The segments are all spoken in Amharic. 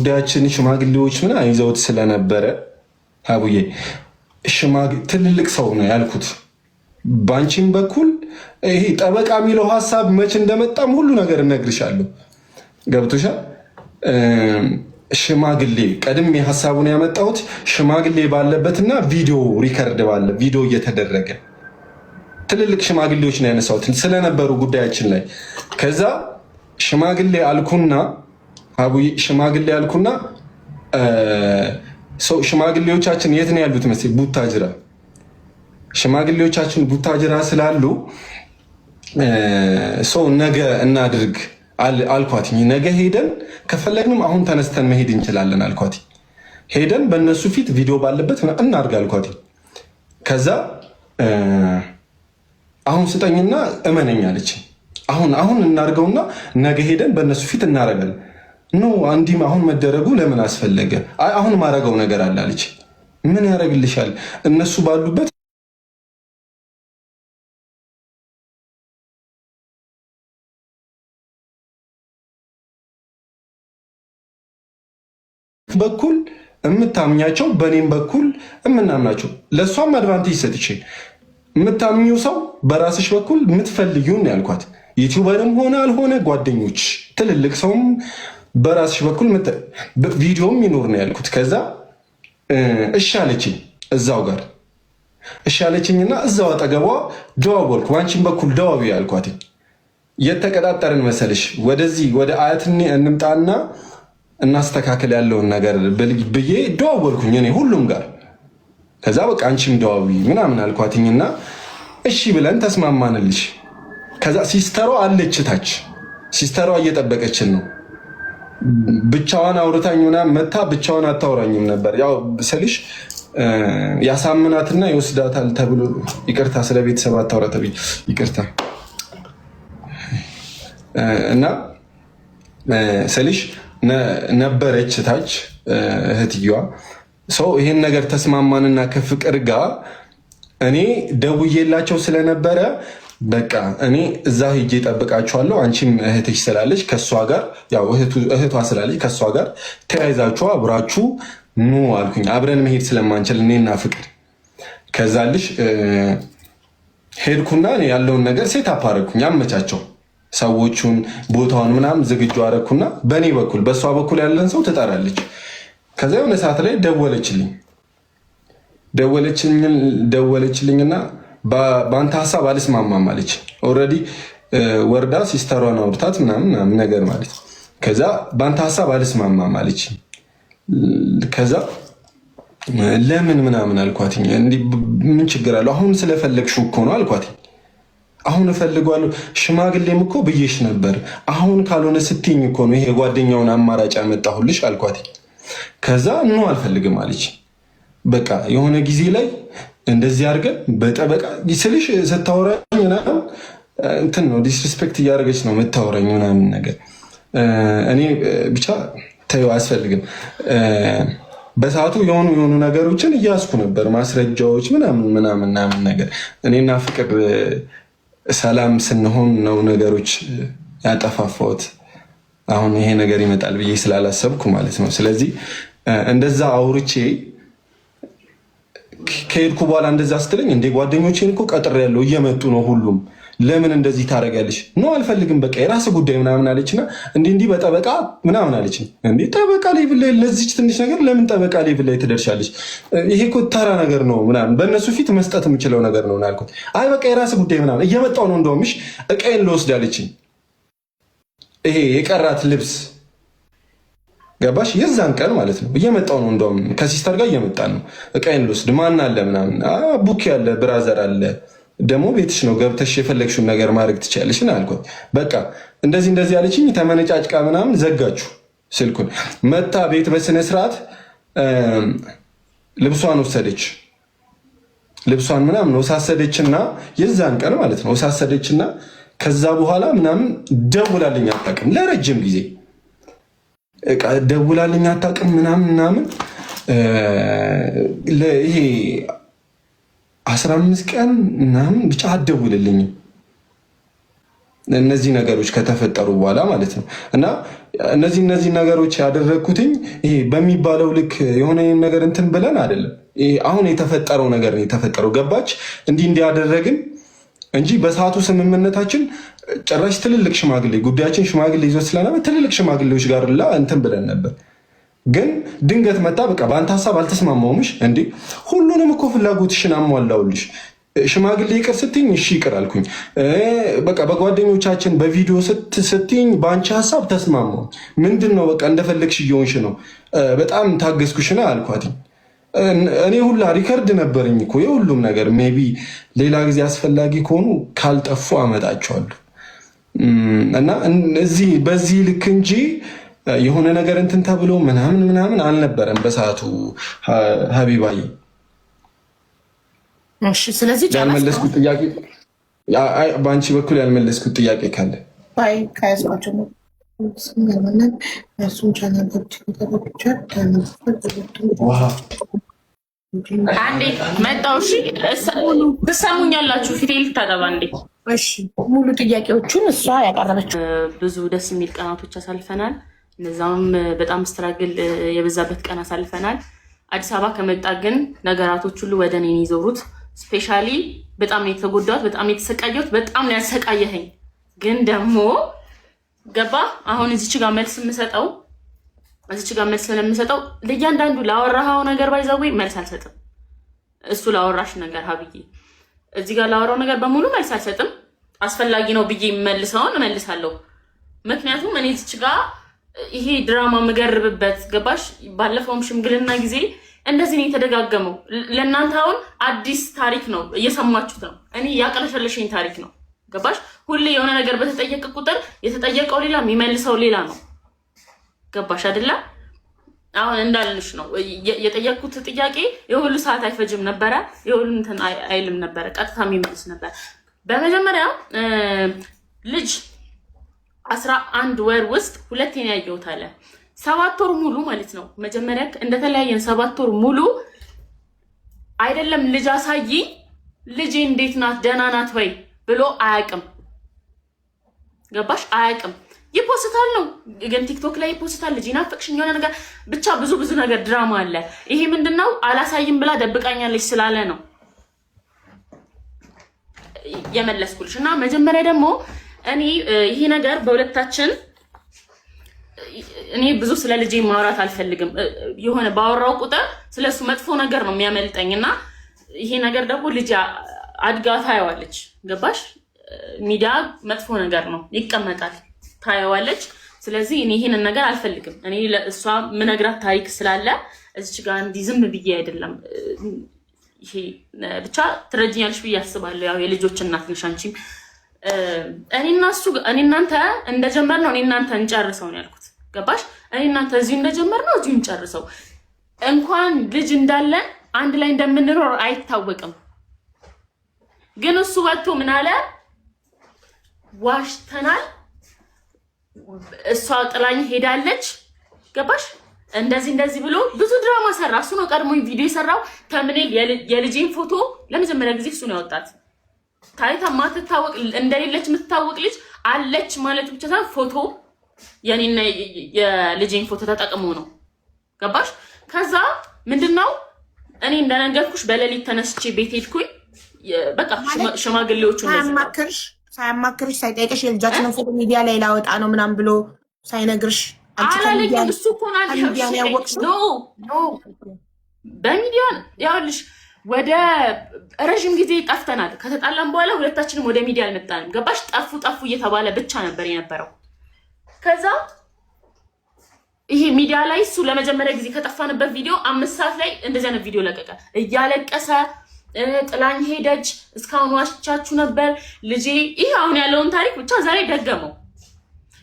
ጉዳያችን ሽማግሌዎች ምን አይዘውት ስለነበረ አቡዬ ትልልቅ ሰው ነው ያልኩት። ባንቺም በኩል ይሄ ጠበቃ የሚለው ሐሳብ መች እንደመጣም ሁሉ ነገር እነግርሻለሁ። ገብቶሻል? ሽማግሌ ቀድሜ ሐሳቡን ያመጣሁት ሽማግሌ ባለበትና ቪዲዮ ሪከርድ ባለ ቪዲዮ እየተደረገ ትልልቅ ሽማግሌዎች ነው ያነሳሁት ስለነበሩ ጉዳያችን ላይ። ከዛ ሽማግሌ አልኩና አቡዬ ሽማግሌ አልኩና ሽማግሌዎቻችን የት ነው ያሉት መሰለኝ? ቡታጅራ። ሽማግሌዎቻችን ቡታጅራ ስላሉ ነገ እናድርግ አልኳት። ነገ ሄደን ከፈለግንም አሁን ተነስተን መሄድ እንችላለን አልኳት። ሄደን በእነሱ ፊት ቪዲዮ ባለበት እናድርግ አልኳት። ከዛ አሁን ስጠኝና እመነኝ አለች። አሁን እናድርገውና ነገ ሄደን በእነሱ ፊት እናደርጋለን። ኖ አንዲም አሁን መደረጉ ለምን አስፈለገ? አሁን ማረገው ነገር አለ አለች። ምን ያደርግልሻል? እነሱ ባሉበት በኩል የምታምኛቸው በኔም በኩል የምናምናቸው ለሷም አድቫንቴጅ ሰጥቼ የምታምኚው ሰው በራስሽ በኩል የምትፈልጊውን ያልኳት ዩቲዩበርም ሆነ አልሆነ ጓደኞች ትልልቅ ሰውም በራስሽ በኩል ቪዲዮም ይኖር ነው ያልኩት። ከዛ እሺ አለችኝ። እዛው ጋር እሺ አለችኝና እዛው አጠገቧ ደዋወልኩ። ባንቺም በኩል ደዋዊ ያልኳት የተቀጣጠርን መሰልሽ ወደዚህ ወደ አያት እንምጣና እናስተካከል ያለውን ነገር ብዬ ደዋወልኩኝ እኔ ሁሉም ጋር። ከዛ በቃ አንቺም ደዋዊ ምናምን አልኳትኝና እሺ ብለን ተስማማንልሽ። ከዛ ሲስተሯ አለች ታች፣ ሲስተሯ እየጠበቀችን ነው። ብቻዋን አውርታኝ ምናምን መታ ብቻዋን አታወራኝም ነበር። ያው ስልሽ ያሳምናትና ይወስዳታል ተብሎ ይቅርታ፣ ስለ ቤተሰብ አታወራ ተብዬ ይቅርታ። እና ስልሽ ነበረች ታች እህትየዋ። ሰው ይሄን ነገር ተስማማንና ከፍቅር ጋር እኔ ደውዬላቸው ስለነበረ በቃ እኔ እዛ ሄጄ ጠብቃችኋለሁ፣ አንቺም እህትሽ ስላለች ከሷ ጋር ያው እህቷ ስላለች ከሷ ጋር ተያይዛችሁ አብራችሁ ኑ አልኩኝ። አብረን መሄድ ስለማንችል እኔና ፍቅር ከዛልሽ ሄድኩና እኔ ያለውን ነገር ሴት አፓረኩኝ፣ አመቻቸው ሰዎቹን ቦታውን ምናምን ዝግጁ አረኩና በእኔ በኩል በእሷ በኩል ያለን ሰው ትጠራለች። ከዛ የሆነ ሰዓት ላይ ደወለችልኝና በአንተ ሀሳብ አልስማማም አለች። ኦልሬዲ ወርዳ ሲስተሯን አውርታት ምናምን ነገር ማለት። ከዛ በአንተ ሀሳብ አልስማማም አለች። ከዛ ለምን ምናምን አልኳትኝ። እንዲህ ምን ችግር አለው? አሁን ስለፈለግሽው እኮ ነው አልኳትኝ። አሁን እፈልገዋለሁ። ሽማግሌም እኮ ብዬሽ ነበር። አሁን ካልሆነ ስትይኝ እኮ ነው ይሄ ጓደኛውን አማራጭ ያመጣሁልሽ አልኳትኝ። ከዛ ኖ አልፈልግም አለች። በቃ የሆነ ጊዜ ላይ እንደዚህ አድርገን በጠበቃ ስልሽ ስታወራኝ ምናምን እንትን ነው ዲስሪስፔክት እያደረገች ነው የምታወራኝ ምናምን ነገር። እኔ ብቻ ተይው አያስፈልግም። በሰዓቱ የሆኑ ነገሮችን እያስኩ ነበር፣ ማስረጃዎች ምናምን ነገር። እኔና ፍቅር ሰላም ስንሆን ነው ነገሮች ያጠፋፋሁት። አሁን ይሄ ነገር ይመጣል ብዬ ስላላሰብኩ ማለት ነው። ስለዚህ እንደዛ አውርቼ ከሄድኩ በኋላ እንደዛ ስትለኝ እንዴ ጓደኞቼን እኮ ቀጥሬያለሁ እየመጡ ነው ሁሉም፣ ለምን እንደዚህ ታደርጊያለሽ? ነው አልፈልግም፣ በቃ የራስ ጉዳይ ምናምን አለችና እንዲህ በጠበቃ ምናምን አለች። እንዴ ጠበቃ ሌቭል ላይ ለዚች ትንሽ ነገር ለምን ጠበቃ ሌቭል ላይ ትደርሻለሽ? ይሄ እኮ ተራ ነገር ነው ምናምን፣ በእነሱ ፊት መስጠት የምችለው ነገር ነው አልኩት። አይ በቃ የራስ ጉዳይ ምናምን እየመጣው ነው እንደውምሽ እቃዬን ልወስድ አለችኝ። ይሄ የቀራት ልብስ ገባሽ? የዛን ቀን ማለት ነው እየመጣው ነው እንደውም ከሲስተር ጋር እየመጣን ነው። እቃዬን ልወስድ ማን አለ ምናምን፣ ቡክ ያለ ብራዘር አለ ደግሞ ቤትሽ ነው ገብተሽ የፈለግሽውን ነገር ማድረግ ትችያለሽ አልኳት። በቃ እንደዚህ ያለችኝ። ተመነጫጭቃ ምናምን ዘጋችሁ ስልኩን። መታ ቤት በስነ ስርዓት ልብሷን ወሰደች። ልብሷን ምናምን ወሳሰደችና የዛን ቀን ማለት ነው ወሳሰደችና ከዛ በኋላ ምናምን ደውላልኝ አታውቅም ለረጅም ጊዜ። ደውላልኝ አታውቅም ምናምን ይሄ 15 ቀን ምናምን ብቻ አትደውልልኝም። እነዚህ ነገሮች ከተፈጠሩ በኋላ ማለት ነው። እና እነዚህ ነገሮች ያደረግኩትኝ ይሄ በሚባለው ልክ የሆነ ነገር እንትን ብለን አይደለም። ይሄ አሁን የተፈጠረው ነገር ነው የተፈጠረው። ገባች? እንዲያደረግን እንጂ በሰዓቱ ስምምነታችን ጭራሽ ትልልቅ ሽማግሌ ጉዳያችን ሽማግሌ ይዞ ስለነበር ትልልቅ ሽማግሌዎች ጋር እንትን ብለን ነበር። ግን ድንገት መጣ። በቃ በአንተ ሀሳብ አልተስማማውምሽ እንዴ? ሁሉንም እኮ ፍላጎትሽን አሟላውልሽ። ሽማግሌ ይቅር ስትኝ እሺ ይቅር አልኩኝ። በቃ በጓደኞቻችን በቪዲዮ ስትኝ በአንቺ ሀሳብ ተስማማው። ምንድን ነው በቃ እንደፈለግሽ እየሆንሽ ነው፣ በጣም ታገዝኩሽና አልኳት። እኔ ሁላ ሪከርድ ነበረኝ እኮ የሁሉም ነገር። ሜይ ቢ ሌላ ጊዜ አስፈላጊ ከሆኑ ካልጠፉ አመጣቸዋለሁ። እና እዚህ በዚህ ልክ እንጂ የሆነ ነገር እንትን ተብሎ ምናምን አልነበረም በሰዓቱ ሀቢባዬ። እሺ፣ ስለዚህ ያልመለስኩት ጥያቄ በአንቺ በኩል ያልመለስኩት ጥያቄ ካለ ከያዝኳቸው ነው። አንዴ መጣው። እሺ ትሰሙኛላችሁ? ፊቴ ልታጠባ እንዴ? እሺ፣ ሙሉ ጥያቄዎቹን እሷ ያቀረበችው። ብዙ ደስ የሚል ቀናቶች አሳልፈናል። እነዛም በጣም ስትራግል የበዛበት ቀን አሳልፈናል። አዲስ አበባ ከመጣ ግን ነገራቶች ሁሉ ወደ እኔ ይዞሩት። ስፔሻሊ በጣም ነው የተጎዳሁት፣ በጣም የተሰቃየሁት፣ በጣም ነው ያሰቃየኸኝ። ግን ደግሞ ገባ አሁን እዚች ጋር መልስ ስለምሰጠው ለእያንዳንዱ ላወራኸው ነገር ባይዘው መልስ አልሰጥም። እሱ ላወራሽ ነገር ሀብዬ እዚህ ጋር ላወራው ነገር በሙሉ መልስ አልሰጥም። አስፈላጊ ነው ብዬ መልሰውን እመልሳለሁ። ምክንያቱም እኔ እዚች ጋር ይሄ ድራማ መገርብበት ገባሽ። ባለፈውም ሽምግልና ጊዜ እንደዚህ ነው የተደጋገመው። ለእናንተ አሁን አዲስ ታሪክ ነው እየሰማችሁት ነው። እኔ ያቀለሸለሸኝ ታሪክ ነው ገባሽ። ሁሌ የሆነ ነገር በተጠየቀ ቁጥር የተጠየቀው ሌላ የሚመልሰው ሌላ ነው ገባሽ አይደለ? አሁን እንዳልንሽ ነው የጠየቅኩት ጥያቄ የሁሉ ሰዓት አይፈጅም ነበረ፣ የሁሉ እንትን አይልም ነበረ፣ ቀጥታ የሚመልስ ነበር። በመጀመሪያ ልጅ 11 ወር ውስጥ ሁለቴ ነው ያየሁት አለ። 7 ወር ሙሉ ማለት ነው። መጀመሪያ እንደተለያየን 7 ወር ሙሉ አይደለም ልጅ አሳይኝ፣ ልጄ እንዴት ናት ደህና ናት ወይ ብሎ አያውቅም ገባሽ? አያውቅም። ይፖስታል ነው ግን ቲክቶክ ላይ ይፖስታል። ልጅ ናፈቅሽኝ የሆነ ነገር ብቻ ብዙ ነገር ድራማ አለ። ይሄ ምንድነው? አላሳይም ብላ ደብቃኛለች ስላለ ነው የመለስኩልሽ። እና መጀመሪያ ደግሞ እኔ ይሄ ነገር በሁለታችን እኔ ብዙ ስለ ልጄ ማውራት አልፈልግም። የሆነ ባወራው ቁጥር ስለሱ መጥፎ ነገር ነው የሚያመልጠኝና ይሄ ነገር ደግሞ ልጅ አድጋ ታየዋለች ገባሽ? ሚዲያ መጥፎ ነገር ነው ይቀመጣል፣ ታየዋለች። ስለዚህ እኔ ይሄንን ነገር አልፈልግም። እኔ ለእሷ ምነግራት ታሪክ ስላለ እዚች ጋር እንዲህ ዝም ብዬ አይደለም። ይሄ ብቻ ትረጅኛለሽ ብዬ አስባለሁ። ያው የልጆች እናት ነሽ አንቺም። እኔ እናንተ እንደጀመርነው እኔ እናንተ እንጨርሰው ነው ያልኩት ገባሽ? እኔ እናንተ እዚሁ እንደጀመርነው እዚሁ እንጨርሰው። እንኳን ልጅ እንዳለን አንድ ላይ እንደምንኖር አይታወቅም። ግን እሱ ወጥቶ ምን አለ? ዋሽተናል፣ እሷ ጥላኝ ሄዳለች ገባሽ? እንደዚህ ብሎ ብዙ ድራማ ሰራ። እሱ ነው ቀድሞ ቪዲዮ የሰራው። ተምኔል የልጄን ፎቶ ለመጀመሪያ ጊዜ እሱ ነው ያወጣት። ታይታ ማትታወቅ እንደሌለች የምትታወቅ ልጅ አለች ማለት ብቻ ሳይሆን ፎቶ የኔና የልጄን ፎቶ ተጠቅሞ ነው ገባሽ? ከዛ ምንድነው እኔ እንደነገርኩሽ በሌሊት ተነስቼ ቤት ሄድኩኝ። በቃ ሽማግሌዎቹ ሳያማክርሽ ሳይጠይቅሽ የልጃችንን ፎቶ ሚዲያ ላይ ላወጣ ነው ምናምን ብሎ ሳይነግርሽ አላለኝም። እሱ እኮ በሚዲያ ያውልሽ ወደ ረዥም ጊዜ ጠፍተናል። ከተጣላን በኋላ ሁለታችንም ወደ ሚዲያ አልመጣንም ገባሽ? ጠፉ እየተባለ ብቻ ነበር የነበረው። ከዛ ይሄ ሚዲያ ላይ እሱ ለመጀመሪያ ጊዜ ከጠፋንበት ቪዲዮ 5 ሰዓት ላይ እንደዚህ አይነት ቪዲዮ ለቀቀ። እያለቀሰ ጥላኝ ሄደች፣ እስካሁን ዋሽቻችሁ ነበር ልጄ። ይሄ አሁን ያለውን ታሪክ ብቻ ዛሬ ደገመው።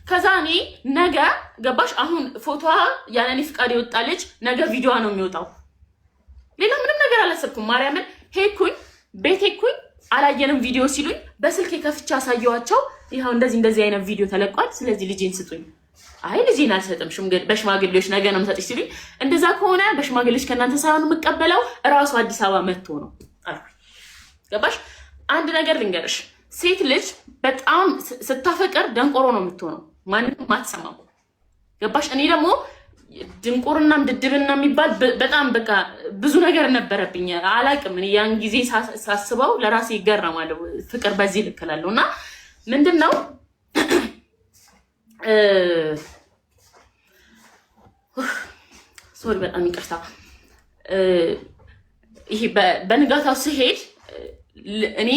ከዛ እኔ ነገ ገባሽ አሁን ፎቶዋ ያለኔ ፍቃድ የወጣለች ነገ ቪዲዮዋ ነው የሚወጣው። ሌላ ምንም ነገር አላሰብኩም። ማርያምን ሄድኩኝ፣ ቤት ሄድኩኝ፣ አላየንም ቪዲዮ ሲሉኝ በስልክ ከፍቻ አሳየዋቸው። ይኸው እንደዚህ አይነት ቪዲዮ ተለቋል፣ ስለዚህ ልጄን ስጡኝ። አይ ልጄን አልሰጥም፣ በሽማግሌዎች ነገ ነው የምሰጥሽ ሲሉኝ፣ እንደዛ ከሆነ በሽማግሌዎች ከእናንተ ሳይሆን የምቀበለው እራሱ አዲስ አበባ መጥቶ ነው አልኩኝ። ገባሽ? አንድ ነገር ልንገርሽ፣ ሴት ልጅ በጣም ስታፈቅር ደንቆሮ ነው የምትሆነው፣ ማንም አትሰማም። ገባሽ? እኔ ደግሞ ድንቁርና ድድብና የሚባል በጣም በቃ ብዙ ነገር ነበረብኝ። አላቅም እኔ ያን ጊዜ ሳስበው ለራሴ ይገረማለሁ። ፍቅር በዚህ ልክ እላለሁ። እና ምንድነው ሶሪ በጣም ይቅርታ። ይሄ በንጋታው ስሄድ እኔ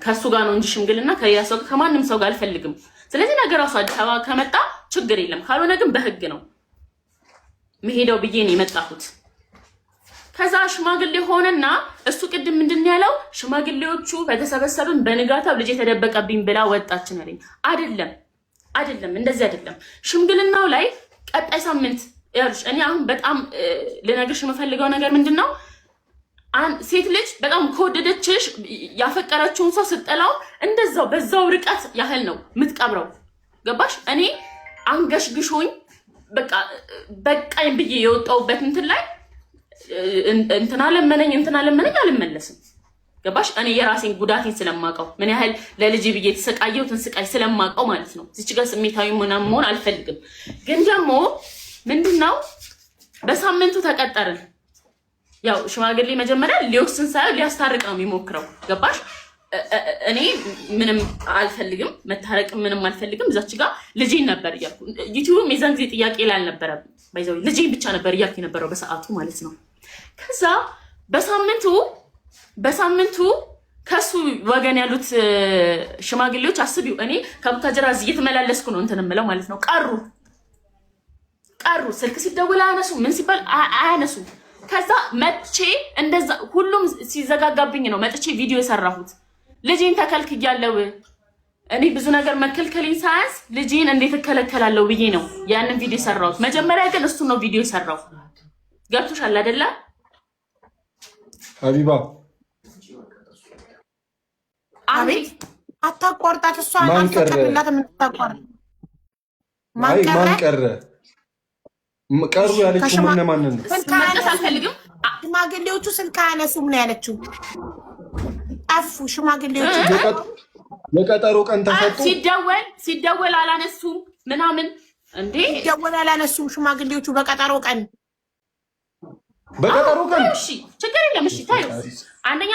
ከሱ ጋር ነው እንጂ ሽምግልና ከሌላ ሰው ከማንም ሰው ጋር አልፈልግም። ስለዚህ ነገር ራሱ አዲስ አበባ ከመጣ ችግር የለም፣ ካልሆነ ግን በህግ ነው መሄደው ብዬ ነው የመጣሁት። ከዛ ሽማግሌ ሆነና እሱ ቅድም ምንድን ያለው ሽማግሌዎቹ በተሰበሰብን በንጋታው ልጅ የተደበቀብኝ ብላ ወጣችን አለኝ። አይደለም እንደዚህ አይደለም። ሽምግልናው ላይ ቀጣይ ሳምንት ያልሽ እኔ አሁን በጣም ልነግርሽ የምፈልገው ነገር ምንድነው ሴት ልጅ በጣም ከወደደችሽ ያፈቀረችውን ሰው ስትጠላው እንደዛው በዛው ርቀት ያህል ነው የምትቀብረው። ገባሽ? እኔ አንገሽግሾኝ በቃኝ ብዬ የወጣሁበት እንትን ላይ እንትና ለመነኝ አልመለስም። ገባሽ? እኔ የራሴን ጉዳቴን ስለማውቀው ምን ያህል ለልጅ ብዬ የተሰቃየሁትን ስቃይ ስለማውቀው ማለት ነው። እዚች ጋር ስሜታዊ ምናምን መሆን አልፈልግም። ግን ደግሞ ምንድነው በሳምንቱ ተቀጠርን። ያው ሽማግሌ መጀመሪያ ሊወስን ሳይሆን ሊያስታርቅ ነው የሚሞክረው። ገባሽ? እኔ ምንም አልፈልግም፣ መታረቅ ምንም አልፈልግም። እዛች ጋር ልጄን ነበር እያልኩ ዩቲዩብም የዛን ጊዜ ጥያቄ ላይ አልነበረም። ባይዘው ልጄን ብቻ ነበር እያልኩ የነበረው በሰዓቱ ማለት ነው። ከዛ በሳምንቱ ከሱ ወገን ያሉት ሽማግሌዎች አስቢው፣ እኔ ከቡታጅራ እየተመላለስኩ ነው እንትን የምለው ማለት ነው። ቀሩ ስልክ ሲደውል አያነሱ፣ ምን ሲባል አያነሱ። ከዛ መጥቼ እንደዛ ሁሉም ሲዘጋጋብኝ ነው መጥቼ ቪዲዮ የሰራሁት። ልጄን ተከልክያለሁ። እኔ ብዙ ነገር መከልከሌን ሳያንስ ልጄን እንዴት እከለከላለሁ ብዬ ነው ያንን ቪዲዮ የሰራሁት። መጀመሪያ ግን እሱ ነው ቪዲዮ የሰራው። ገብቶሻል አይደለ ሀቢባ? አቤት። አታቋርጣት። እሷ አልፈቀደላት የምታቋርጥ ማን ቀሩ ያለችው ማንን ነው? አልፈልግም። ሽማግሌዎቹ ስልክ አያነሱም ነው ያለችው። ጠፉ ሽማግሌዎቹ። የቀጠሮ ቀን ተሰጡ። ሲደወል አላነሱም ምናምን። እንዴ ሲደወል አላነሱም ሽማግሌዎቹ በቀጠሮ ቀን። እሺ ችግር የለም። እሺ ታዩ። አንደኛ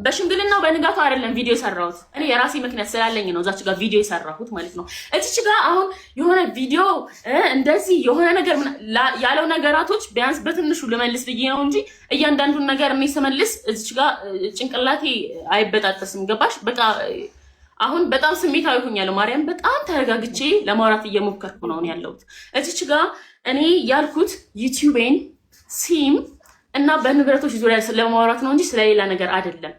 በሽምግልናው በንጋቱ አይደለም ቪዲዮ የሰራሁት። እኔ የራሴ ምክንያት ስላለኝ ነው እዛች ጋር ቪዲዮ የሰራሁት ማለት ነው። እዚች ጋር አሁን የሆነ ቪዲዮ እንደዚህ የሆነ ነገር ያለው ነገራቶች ቢያንስ በትንሹ ልመልስ ብዬ ነው እንጂ እያንዳንዱን ነገር እኔ ስመልስ እዚች ጋር ጭንቅላቴ አይበጣጠስም። ገባሽ? በቃ አሁን በጣም ስሜታዊ ሆኛለሁ። ማርያም በጣም ተረጋግቼ ለማውራት እየሞከርኩ ነው ያለሁት። እዚች ጋር እኔ ያልኩት ዩቲዩቤን ሲም እና በንብረቶች ዙሪያ ስለማውራት ነው እንጂ ስለሌላ ነገር አይደለም።